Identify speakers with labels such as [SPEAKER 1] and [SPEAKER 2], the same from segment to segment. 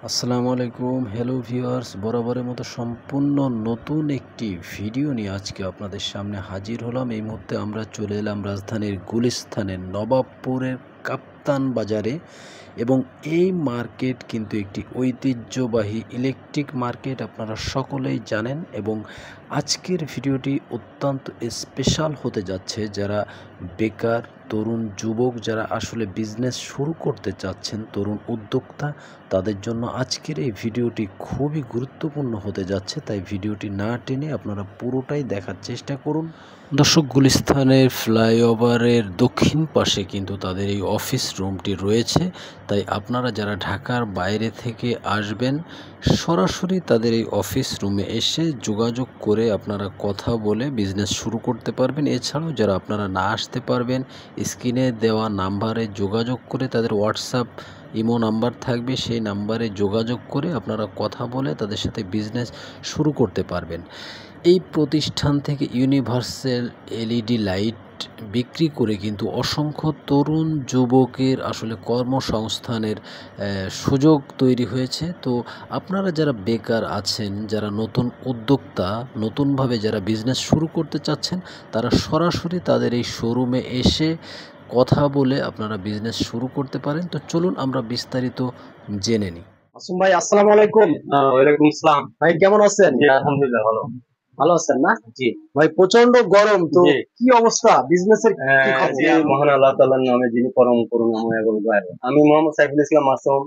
[SPEAKER 1] আসসালামু আলাইকুম। Hello viewers, বরাবরের মতো সম্পূর্ণ নতুন একটি ভিডিও নিয়ে আজকে আপনাদের সামনে হাজির হলাম। এই মুহূর্তে আমরা চলে এলাম রাজধানীর গুলিস্তানের নবাবপুরের কাপ্তান বাজারে এবং এই মার্কেট কিন্তু একটি ঐতিহ্যবাহী ইলেকট্রিক মার্কেট, আপনারা সকলেই জানেন। এবং আজকের ভিডিওটি অত্যন্ত স্পেশাল হতে যাচ্ছে যারা বেকার তরুণ যুবক, যারা আসলে বিজনেস শুরু করতে চাচ্ছেন, তরুণ উদ্যোক্তা, তাদের জন্য আজকের এই ভিডিওটি খুবই গুরুত্বপূর্ণ হতে যাচ্ছে। তাই ভিডিওটি না টেনে আপনারা পুরোটাই দেখার চেষ্টা করুন। দর্শক, গুলিস্তানের ফ্লাইওভারের দক্ষিণ পাশে কিন্তু তাদের এই অফিস রুমটি রয়েছে। তাই আপনারা যারা ঢাকার বাইরে থেকে আসবেন, সরাসরি তাদের এই অফিস রুমে এসে যোগাযোগ করে আপনারা কথা বলে বিজনেস শুরু করতে পারবেন। এছাড়াও যারা আপনারা না আসতে পারবেন, স্ক্রিনে দেওয়া নাম্বারে যোগাযোগ করে, তাদের হোয়াটসঅ্যাপ ইমো নাম্বার থাকবে, সেই নাম্বারে যোগাযোগ করে আপনারা কথা বলে তাদের সাথে বিজনেস শুরু করতে পারবেন। এই প্রতিষ্ঠান থেকে ইউনিভার্সাল এলইডি লাইট বিক্রি করে কিন্তু অসংখ্য তরুণ যুবকের আসলে কর্মসংস্থানের সুযোগ তৈরি হয়েছে। তো আপনারা যারা বেকার আছেন, যারা নতুন উদ্যোক্তা, নতুনভাবে যারা বিজনেস শুরু করতে চাচ্ছেন, তারা সরাসরি তাদের এই শোরুমে এসে কথা বলে আপনারা বিজনেস শুরু করতে পারেন। তো চলুন আমরা বিস্তারিত জেনে নিই।
[SPEAKER 2] আসুন ভাই, আসসালামু আলাইকুম।
[SPEAKER 3] ওয়ালাইকুম আসসালাম।
[SPEAKER 2] ভাই কেমন আছেন?
[SPEAKER 3] জি আলহামদুলিল্লাহ ভালো।
[SPEAKER 2] ভালো আছেন না?
[SPEAKER 3] জি
[SPEAKER 2] ভাই প্রচন্ড গরম, তো
[SPEAKER 3] জি।
[SPEAKER 2] কি অবস্থা বিজনেসের? কি খবর?
[SPEAKER 3] জি, মহান আল্লাহ তাআলার নামে যিনি পরম করুণাময় এবং দয়ালু। আমি Mohammad Saiful Islam Masum,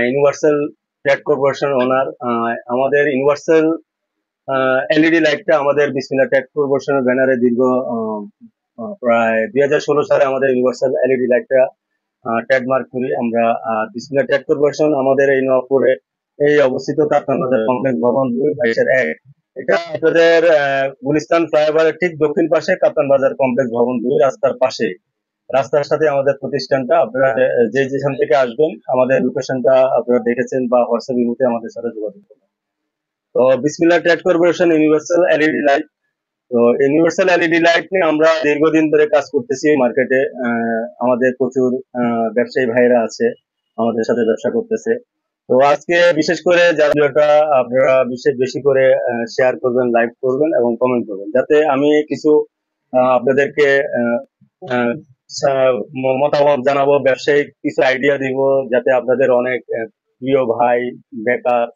[SPEAKER 3] universal trade corporation ওনার। আমাদের ইউনিভার্সাল এলইডি লাইটটা আমাদের বিসমিল্লাহ ট্রেড কর্পোরেশনের ব্যানারে দীর্ঘ প্রায় 2016 সালে আমাদের ইউনিভার্সাল এলইডি লাইটটা ট্রেডমার্ক করি আমরা। বিসমিল্লাহ ট্রেড কর্পোরেশন আমাদের এই নওয়াবপুরে এই অবস্থিত কাপ্তান বাজার কমপ্লেক্স ভবন 2/1। এটা আপনাদের গুলিস্তান ফ্লাইওভারের ঠিক দক্ষিণ পাশে কাপ্তান বাজার কমপ্লেক্স ভবন 2 রাস্তার পাশে। রাস্তার সাথে আমাদের প্রতিষ্ঠানটা। আপনারা যে যেখান থেকে আসবেন আমাদের লোকেশনটা আপনারা দেখেছেন বা হোয়াটসঅ্যাপ ইমোতে আমাদের সাথে যোগাযোগ করবেন। তো বিসমিল্লাহ trade corporation universal LED light. তো ইউনিভার্সাল এলইডি লাইট নিয়ে আমরা দীর্ঘদিন ধরে কাজ করতেছি মার্কেটে। আমাদের প্রচুর ব্যবসায়ী ভাইরা আছে, আমাদের সাথে ব্যবসা করতেছে। তো আজকে বিশেষ করে যারা আপনারা বেশি করে শেয়ার করবেন, লাইক করবেন এবং কমেন্ট করবেন, যাতে আমি কিছু আপনাদেরকে মতামত জানাবো, ব্যবসায়িক কিছু আইডিয়া দিব, যাতে আপনাদের অনেক প্রিয় ভাই বেকার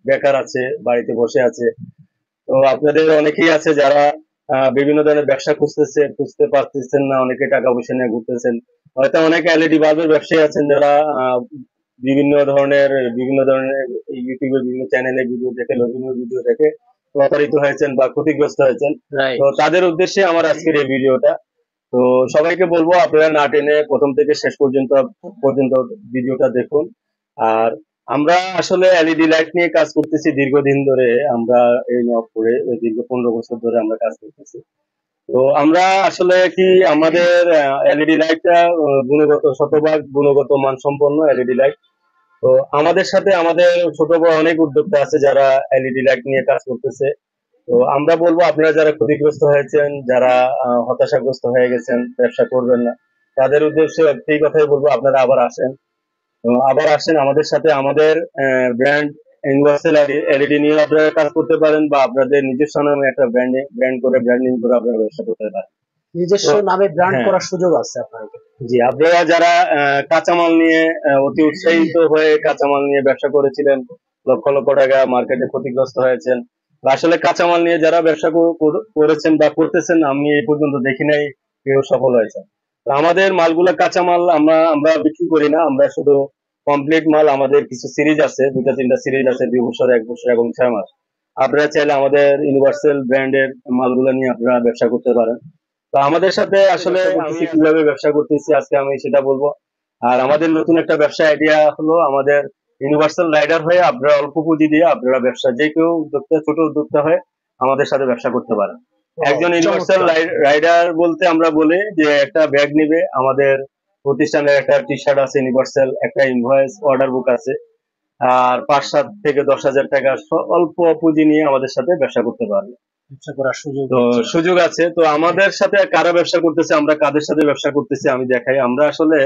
[SPEAKER 3] বেকার আছে, বাড়িতে বসে আছে। তো আপনাদের অনেকেই আছে যারা বিভিন্ন ধরনের ব্যবসা খুঁজতে পারতেছেন না, অনেকে টাকা পয়সা নিয়ে ঘুরতেছেন। হয়তো অনেকে এলইডি বাল্বের ব্যবসায়ী আছেন যারা বিভিন্ন ধরনের ইউটিউবের বিভিন্ন চ্যানেলে ভিডিও দেখে, বিভিন্ন ভিডিও দেখে প্রতারিত হয়েছেন বা ক্ষতিগ্রস্ত হয়েছেন। তো তাদের উদ্দেশ্যে আমার আজকের এই ভিডিওটা। তো সবাইকে বলবো আপনারা না টেনে প্রথম থেকে শেষ পর্যন্ত ভিডিওটা দেখুন। আর আমরা আসলে এলইডি লাইট নিয়ে কাজ করতেছি দীর্ঘদিন ধরে। আমরা এই নবপুরে দীর্ঘ 15 বছর ধরে আমরা কাজ করতেছি। তো আমরা আসলে কি আমাদের এলইডি লাইটটা শতভাগ গুণগত মান সম্পন্ন এলইডি লাইট। তো আমাদের সাথে আমাদের ছোট বড় অনেক উদ্যোক্তা আছে যারা এলইডি লাইট নিয়ে কাজ করতেছে। তো আমরা বলবো আপনারা যারা ক্ষতিগ্রস্ত হয়েছেন, যারা হতাশাগ্রস্ত হয়ে গেছেন, ব্যবসা করবেন না, তাদের উদ্দেশ্যে একটি কথাই বলবো, আপনারা আবার আসেন আমাদের সাথে। আমাদের ব্র্যান্ড ইউনিভার্সাল এলইডি নিয়ে আপনারা কাজ করতে পারেন, বা আপনাদের নিজস্ব নামে একটা ব্র্যান্ডিং করে আপনারা ব্যবসা করতে পারেন।
[SPEAKER 2] নিজস্ব নামে ব্র্যান্ড করার সুযোগ আছে আপনাদের।
[SPEAKER 3] জি, আপনারা যারা কাঁচামাল নিয়ে অতি উৎসাহিত হয়ে কাঁচামাল নিয়ে ব্যবসা করেছিলেন, লক্ষ লক্ষ টাকা মার্কেটে ক্ষতিগ্রস্ত হয়েছেন, আসলে কাঁচামাল নিয়ে যারা ব্যবসা করেছেন বা করতেছেন, আমি এই পর্যন্ত দেখি নাই কেউ সফল হয়েছে। তো আমাদের মালগুলা কাঁচামাল আমরা বিক্রি করি না, আমরা শুধু কমপ্লিট মাল। আমাদের কিছু সিরিজ আছে, 2-3টা সিরিজ আছে, 2 বছর, 1 বছর এবং 6 মাস। আপনারা চাইলে আমাদের ইউনিভার্সাল ব্র্যান্ডের মালগুলো নিয়ে আপনারা ব্যবসা করতে পারেন। তো আমাদের সাথে আসলে আমি কিভাবে ব্যবসা করতেছি আজকে আমি সেটা বলবো। আর আমাদের নতুন একটা ব্যবসা আইডিয়া হলো, আমাদের ইউনিভার্সাল রাইডার হয়ে আপনারা অল্প পুঁজি দিয়ে আপনারা ব্যবসা, যে কেউ উদ্যোক্তা, ছোট উদ্যোক্তা হয়ে আমাদের সাথে ব্যবসা করতে পারেন। একজন ইউনিভার্সাল রাইডার বলতে আমরা বলি যে একটা ব্যাগ নিবে, আমাদের প্রতিষ্ঠানের একটা টি শার্ট আছে ইউনিভার্সাল, একটা ইনভয়েস অর্ডার বুক আছে, আর 5-7 থেকে 10,000 টাকা অল্প পুঁজি নিয়ে আমাদের সাথে ব্যবসা করতে পারবে। সুযোগ আছে। তো আমাদের সাথে কারা ব্যবসা করতেছে, আমরা কাদের সাথে ব্যবসা করতেছি আমি দেখাই। আমরা আসলে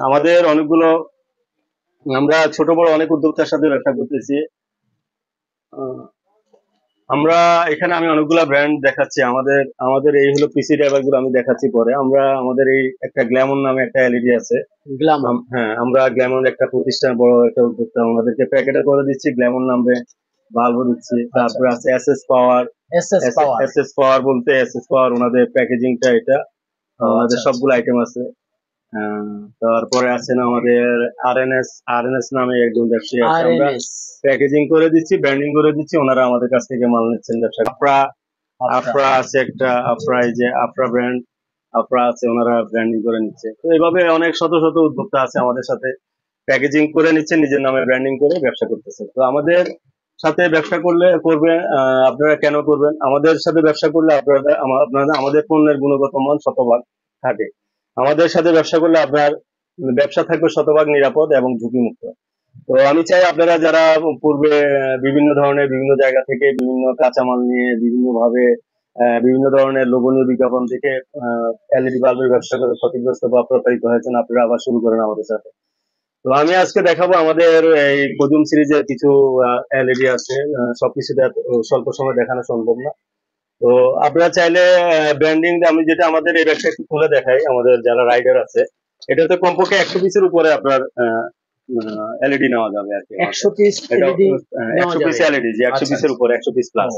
[SPEAKER 3] আমাদের অনেকগুলো আমরা ছোট বড় অনেক উদ্যোক্তার সাথে ব্যবসা করতেছি। আহ, আমরা এখানে আমি অনেকগুলা ব্র্যান্ড দেখাচ্ছি। আমাদের আমাদের এই হলো পিসি ড্রাইভার গুলো আমি দেখাচ্ছি পরে। আমরা আমাদের এই একটা গ্ল্যামর নামে একটা এলইডি আছে।
[SPEAKER 2] গ্ল্যামার।
[SPEAKER 3] হ্যাঁ, আমরা গ্ল্যামর একটা প্রতিষ্ঠান, বড় একটা উদ্যোক্তা, আমাদেরকে প্যাকেটে করে দিচ্ছি, গ্ল্যামর নামে বাল্বও দিচ্ছি। তারপরে আছে এসএস পাওয়ার।
[SPEAKER 2] এসএস পাওয়ার।
[SPEAKER 3] এসএস পাওয়ার বলতে এসএস পাওয়ার ওনাদের প্যাকেজিংটা এটা, ওনাদের সবগুলো আইটেম আছে। তারপরে আছে না আমাদের আরএনএস। আরএনএস নামে একজন ব্যবসায়ী আছে, আমরা প্যাকেজিং করে দিচ্ছি, ব্র্যান্ডিং করে দিচ্ছি, ওনারা আমাদের কাছ থেকে মাল নিচ্ছেন ব্যবসা। আফরা, আফরা আছে একটা, আফরা, এই যে আফরা ব্র্যান্ড, আফরা আছে, ওনারা ব্র্যান্ডিং করে নিচ্ছে। তো এইভাবে অনেক শত শত উদ্যোক্তা আছে আমাদের সাথে প্যাকেজিং করে নিচ্ছে, নিজের নামে ব্র্যান্ডিং করে ব্যবসা করতেছে। তো আমাদের সাথে ব্যবসা করবে আপনারা কেন করবেন? আমাদের সাথে ব্যবসা করলে আপনারা আমাদের পণ্যের গুণগত মান শতভাগ থাকে। আমাদের সাথে ব্যবসা করলে আপনার ব্যবসা থাকবে শতভাগ নিরাপদ এবং ঝুঁকিমুক্ত। তো আমি চাই আপনারা যারা পূর্বে বিভিন্ন ধরনের বিভিন্ন জায়গা থেকে বিভিন্ন কাঁচামাল নিয়ে বিভিন্ন ভাবে বিভিন্ন ধরনের লোভনীয় বিজ্ঞাপন থেকে এলইডি বাল্বের ব্যবসা করে ক্ষতিগ্রস্ত বা প্রতারিত হয়েছেন, আপনারা আবার শুরু করেন আমাদের সাথে। তো আমি আজকে দেখাবো আমাদের এই কজুম সিরিজের কিছু এলইডি আছে। সবকিছু স্বল্প সময় দেখানো সম্ভব না। তো আপনারা চাইলে ব্র্যান্ডিং, আমি যেটা আমাদের এই ব্যবসা একটু খুলে দেখাই, আমাদের যারা রাইডার আছে, এটাতে কমপক্ষে 100 পিসের উপরে আপনার এলইডি নেওয়া যাবে আর কি।
[SPEAKER 2] 100 পিস এলইডি,
[SPEAKER 3] 100 পিস এলইডি, যে 100 পিসের উপরে, 100 পিস প্লাস।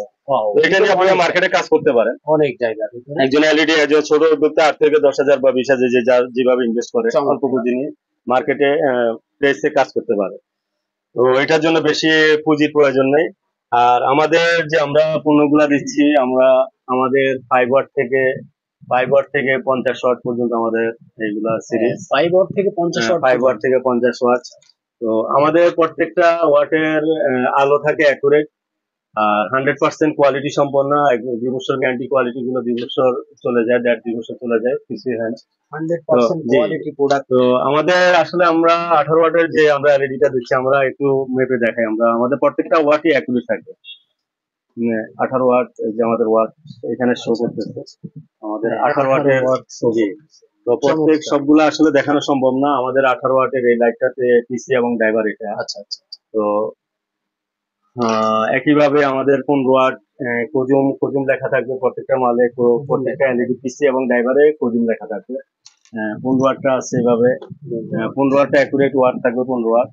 [SPEAKER 3] তো এটা নিয়ে আপনারা মার্কেটে কাজ করতে পারেন
[SPEAKER 2] অনেক জায়গা।
[SPEAKER 3] একজন এলইডি, একজন ছোট উদ্যোক্তা 8 থেকে 10,000 বা 20,000 যে যেভাবে ইনভেস্ট করে অল্প পুঁজি নিয়ে মার্কেটে প্লেসে কাজ করতে পারে। তো এটার জন্য বেশি পুঁজির প্রয়োজন নেই। আর আমাদের যে আমরা পণ্যগুলা দিচ্ছি, আমরা আমাদের 5 ওয়াট থেকে 50 ওয়াট পর্যন্ত আমাদের এইগুলা সিরিজ।
[SPEAKER 2] 5 ওয়াট থেকে 50 ওয়াট।
[SPEAKER 3] 5 ওয়াট থেকে 50 ওয়াট। তো আমাদের প্রত্যেকটা ওয়াটের আলো থাকে অ্যাকুরেট আর 100% কোয়ালিটি সম্পন্ন। 2 বছর গ্যারান্টি, কোয়ালিটি গুলো 2 বছর চলে যায়, 1.5-2 বছর চলে যায় পিসি হ্যান্ড।
[SPEAKER 2] 100% quality product.
[SPEAKER 3] তো আমাদের আসলে আমরা 18 ওয়াটের যে আমরা এলইডিটা দিচ্ছি, আমরা একটু মেপে দেখাই। আমাদের প্রত্যেকটা ওয়াটই অ্যাকুরেট থাকে। 18 ওয়াট, যে আমাদের ওয়াট এখানে শো করতেছে, আমাদের 18 ওয়াটের। জি, তো প্রত্যেক সবগুলো আসলে দেখানো সম্ভব না। আমাদের 18 ওয়াটের এই লাইটটাতে পিসি এবং ড্রাইভার এটা।
[SPEAKER 2] আচ্ছা আচ্ছা।
[SPEAKER 3] তো একইভাবে আমাদের 15 ওয়াট কজুম লেখা থাকবে প্রত্যেকটা মালে, প্রত্যেকটা এলইডি পিসি এবং ড্রাইভারে কজুম লেখা থাকবে। 15 ওয়াটটা আছে এভাবে, 15 ওয়াটটা অ্যাকুরেট ওয়াট থাকবে 15 ওয়াট।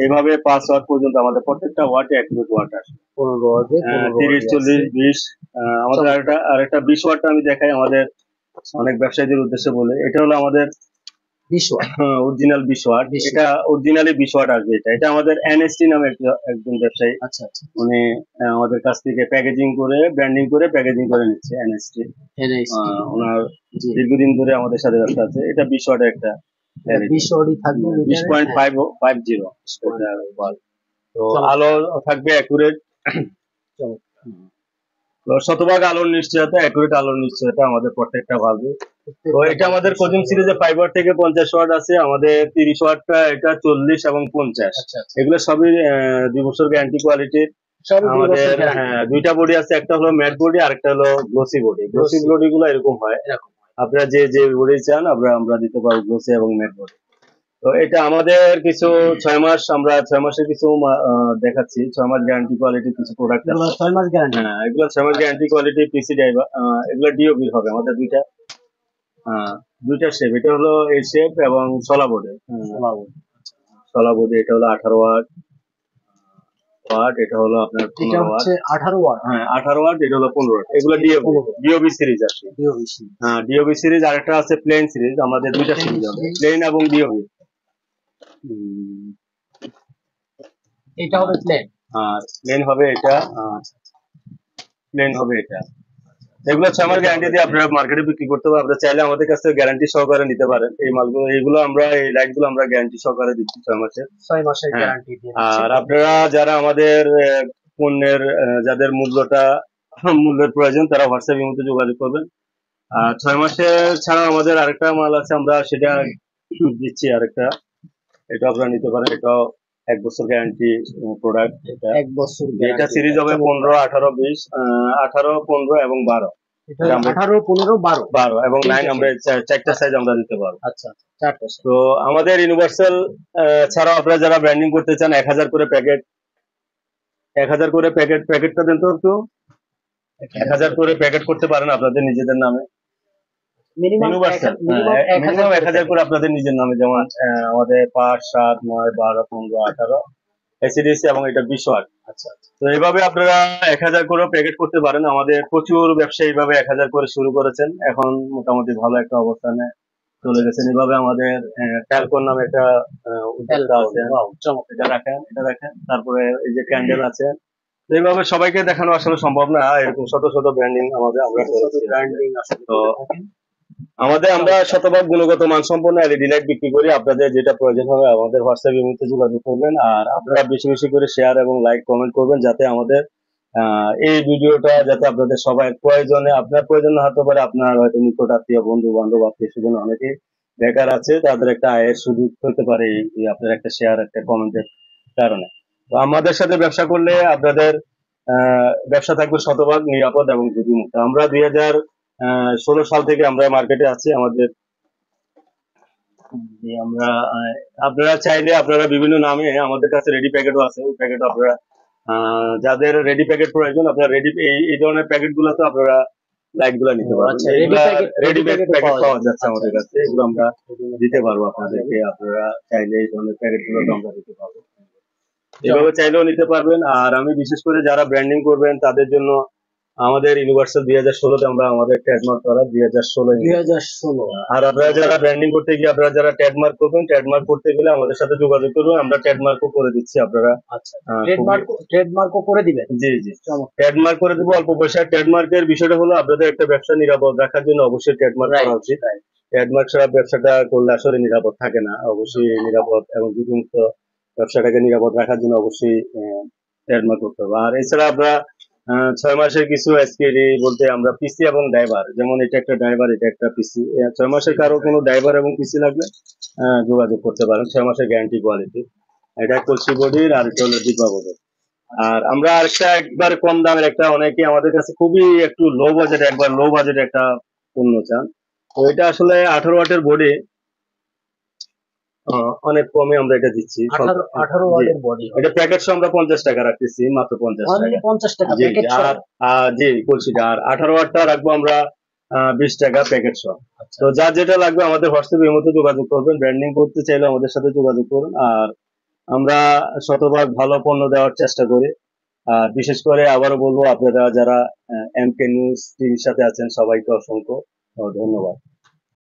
[SPEAKER 3] এইভাবে 5 ওয়াট পর্যন্ত আমাদের প্রত্যেকটা ওয়াটে অ্যাকুরেট ওয়াট আসে।
[SPEAKER 2] 15 ওয়াট,
[SPEAKER 3] 30, 40, 20। আমাদের আরেকটা 20 ওয়াটটা আমি দেখাই আমাদের অনেক ব্যবসায়ীদের উদ্দেশ্যে বলে। এটা হলো আমাদের
[SPEAKER 2] 20 ওয়াট,
[SPEAKER 3] অরিজিনাল 20 ওয়াট। এটা অরিজিনালি 20 ওয়াট আসবে। এটা আমাদের এনএসটি নামে একজন ব্যবসায়ী,
[SPEAKER 2] আচ্ছা আচ্ছা,
[SPEAKER 3] উনি আমাদের কাছ থেকে প্যাকেজিং করে ব্র্যান্ডিং করে প্যাকেজিং করে নিচ্ছে। এনএসটি ওনার দীর্ঘদিন ধরে আমাদের সাথে ব্যবসা আছে। এটা 20 ওয়াটের একটা
[SPEAKER 2] 20 ওয়াটই থাকবে,
[SPEAKER 3] 20.50। তো আলো থাকবে অ্যাকুরেট, শতভাগ আলোর নিশ্চয়তা, অ্যাকুরেট আলোর নিশ্চয়তা আমাদের প্রত্যেকটা ভাবে। তো এটা আমাদের কোচিং সিরিজে 5 ওয়াট থেকে 50 ওয়াট আছে। আমাদের 30 ওয়াটটা, এটা 40 এবং 50। এগুলো সবই 2 বছর গ্যারান্টি কোয়ালিটির। আমাদের দুইটা বডি আছে, একটা হলো ম্যাট বডি আর একটা হলো গ্লোসি বডি। গ্লোসি বডি গুলো এরকম হয়, আপনারা যে বডি চান আমরা দিতে পারবো, গ্লোসি এবং ম্যাট বডি। তো এটা আমাদের কিছু 6 মাস, আমরা 6 মাসের কিছু দেখাচ্ছি। 6 মাস গ্যারান্টি কোয়ালিটি কিছু প্রোডাক্ট আছে।
[SPEAKER 2] 6 মাস গ্যারান্টি।
[SPEAKER 3] হ্যাঁ, এগুলো 6 মাস গ্যারান্টি কোয়ালিটি পিসি ড্রাইভার। এগুলো ডিওবি হবে আমাদের দুইটা শেপ। এটা হলো এই শেপ এবং সলা বোর্ডে। সলা বোর্ডে এটা হলো 18 ওয়াট। এটা হলো আপনার 15 ওয়াট।
[SPEAKER 2] 18 ওয়াট।
[SPEAKER 3] হ্যাঁ, 18 ওয়াট। এটা হলো 15 ওয়াট। এগুলো ডিওবি সিরিজ আছে। হ্যাঁ, ডিওবি সিরিজ। আরেকটা আছে প্লেন সিরিজ। আমাদের দুইটা সিরিজ হবে, প্লেন এবং ডিওবি।
[SPEAKER 2] এটা হবে প্লেন।
[SPEAKER 3] হ্যাঁ, প্লেন হবে এটা। প্লেন হবে এটা। এগুলো 6 মাস গ্যারান্টি দিয়ে আপনারা মার্কেটে বিক্রি করতে পারবেন। আপনারা চাইলে আমাদের কাছ থেকে গ্যারান্টি সহকারে নিতে পারেন এই মালগুলো। এইগুলো আমরা, এই লাইটগুলো আমরা গ্যারান্টি সহকারে দিচ্ছি 6 মাসের।
[SPEAKER 2] 6 মাসের গ্যারান্টি দিয়ে।
[SPEAKER 3] আর আপনারা যারা আমাদের পণ্যের যাদের মূল্যের প্রয়োজন, তারা হোয়াটসঅ্যাপের মধ্যে যোগাযোগ করবেন। আর 6 মাসের ছাড়া আমাদের আরেকটা মাল আছে, আমরা সেটা দিচ্ছি আরেকটা। এটা আপনারা নিতে পারেন। এটাও 1 বছর গ্যারান্টি প্রোডাক্ট। এটা
[SPEAKER 2] 1 বছর।
[SPEAKER 3] এটা সিরিজ হবে 15, 18, 20, 18, 15 এবং 12।
[SPEAKER 2] এটা 18, 15, 12।
[SPEAKER 3] 12 এবং 9
[SPEAKER 2] তিনটে
[SPEAKER 3] আমরা চারটা সাইজ আমরা দিতে পারবো।
[SPEAKER 2] আচ্ছা, চারটে size।
[SPEAKER 3] তো আমাদের ইউনিভার্সাল ছাড়াও আপনারা যারা ব্র্যান্ডিং করতে চান 1000 করে প্যাকেট, 1000 করে প্যাকেটটা দেন তো একটু। 1000 করে প্যাকেট করতে পারেন আপনাদের নিজেদের নামে।
[SPEAKER 2] মিনিমাম
[SPEAKER 3] ইউনিভার্সাল 1000 করে আপনাদের নিজের নামে, যেমন আমাদের 5, 7, 9, 12, 15, 18 এসিডিসি এবং এটা 20 ওয়াট।
[SPEAKER 2] আচ্ছা,
[SPEAKER 3] তো এইভাবে আপনারা 1000 করে প্যাকেট করতে পারেন। আমাদের প্রচুর ব্যবসায়ী এইভাবে 1000 করে শুরু করেছেন, এখন মোটামুটি ভালো একটা অবস্থানে চলে গেছেন। এইভাবে আমাদের ট্যালকন নামে একটা উদ্যোক্তা আছে, এটা রাখেন। তারপরে এই যে ক্যান্ডেল আছে। তো এইভাবে সবাইকে দেখানো আসলে সম্ভব না, এরকম শত শত ব্র্যান্ডিং আমরা
[SPEAKER 2] ব্র্যান্ডিং আছে।
[SPEAKER 3] তো আমরা শতভাগ গুণগত মানসম্পন্ন এলইডি লাইট বিক্রি করি। আপনাদের যেটা প্রয়োজন হবে আমাদের হোয়াটসঅ্যাপ ইমেতে যোগাযোগ করবেন, আর আপনারা বেশি বেশি করে শেয়ার এবং লাইক কমেন্ট করবেন, যাতে আমাদের এই ভিডিওটা যাতে আপনাদের সবাই প্রয়োজনে, আপনার প্রয়োজন না হতে পারে, আপনার হয়তো নিকট আত্মীয়, বন্ধু বান্ধব, আত্মীয় স্বজন অনেকেই বেকার আছে, তাদের একটা আয়ের সুযোগ হতে পারে এই আপনার একটা শেয়ার, একটা কমেন্টের কারণে। তো আমাদের সাথে ব্যবসা করলে আপনাদের ব্যবসা থাকবে শতভাগ নিরাপদ এবং ঝুঁকিমুক্ত। আমরা 2016 সাল থেকে আমরা মার্কেটে আছি। আমরা আপনারা চাইলে আপনারা বিভিন্ন নামে আমাদের কাছে রেডি প্যাকেটও আছে, ওই প্যাকেট আপনারা যাদের রেডি প্যাকেট প্রয়োজন, আপনারা রেডি এই ধরনের প্যাকেট গুলো তো আপনারা লাইট গুলা নিতে পারবেন। রেডি প্যাকেট পাওয়া যাচ্ছে আমাদের কাছে, এগুলো আমরা দিতে পারবো আপনাদেরকে। আপনারা চাইলে এই ধরনের প্যাকেট গুলো আমরা দিতে পারবো, এভাবে চাইলেও নিতে পারবেন। আর আমি বিশেষ করে যারা ব্র্যান্ডিং করবেন তাদের জন্য আমাদের ইউনিভার্সাল 2016 তে আমরা আমাদের ট্রেডমার্ক করা 2016। আর আপনারা যারা ব্র্যান্ডিং করতে গিয়ে আপনারা যারা ট্রেডমার্ক করবেন, ট্রেডমার্ক করতে গেলে আমাদের সাথে যোগাযোগ করবেন, আমরা ট্রেডমার্কও করে দিচ্ছি। আপনারা
[SPEAKER 2] ট্রেডমার্কও করে দিবেন?
[SPEAKER 3] জি, ট্রেডমার্ক করে দেবো অল্প পয়সা। ট্রেডমার্কের বিষয়টা হলো আপনাদের একটা ব্যবসা নিরাপদ রাখার জন্য অবশ্যই ট্রেডমার্ক করা উচিত। ট্রেডমার্ক ছাড়া ব্যবসাটা করলে আসলে নিরাপদ থাকে না। অবশ্যই নিরাপদ এবং ঝুঁকিমুক্ত ব্যবসাটাকে নিরাপদ রাখার জন্য অবশ্যই ট্রেডমার্ক করতে হবে। আর এছাড়া আমরা 6 মাসের কিছু এসকেডি বলতে আমরা পিসি এবং ড্রাইভার, যেমন এটা একটা ড্রাইভার, এটা একটা পিসি। 6 মাসের কারো কোনো ড্রাইভার এবং পিসি লাগলে যোগাযোগ করতে পারেন। 6 মাসের গ্যারান্টি কোয়ালিটি। এটা কলসি বডির, আর এটা হলো ডিব্বা বডির। আর আমরা আরেকটা একবার কম দামের একটা, অনেকে আমাদের কাছে খুবই একটু লো বাজেট, একবার লো বাজেট একটা পণ্য চান। তো এটা আসলে 18 ওয়াটের বডি, অনেক কমে আমরা এটা দিচ্ছি।
[SPEAKER 2] 18 ওয়াটের বডি,
[SPEAKER 3] এটা প্যাকেট সহ আমরা 50 টাকা রাখতেছি, মাত্র 50 টাকা। জি, কলসিটা। আর 18 ওয়াটটা রাখবো আমরা 20 টাকা প্যাকেট সহ। তো যার যেটা লাগবে আমাদের হোয়াটসঅ্যাপের মধ্যে যোগাযোগ করবেন। ব্র্যান্ডিং করতে চাইলে আমাদের সাথে যোগাযোগ করুন। আর আমরা শতভাগ ভালো পণ্য দেওয়ার চেষ্টা করি। আর বিশেষ করে আবারও বলবো, আপনারা যারা এমকে নিউজ টিভির সাথে আছেন সবাইকে অসংখ্য ধন্যবাদ।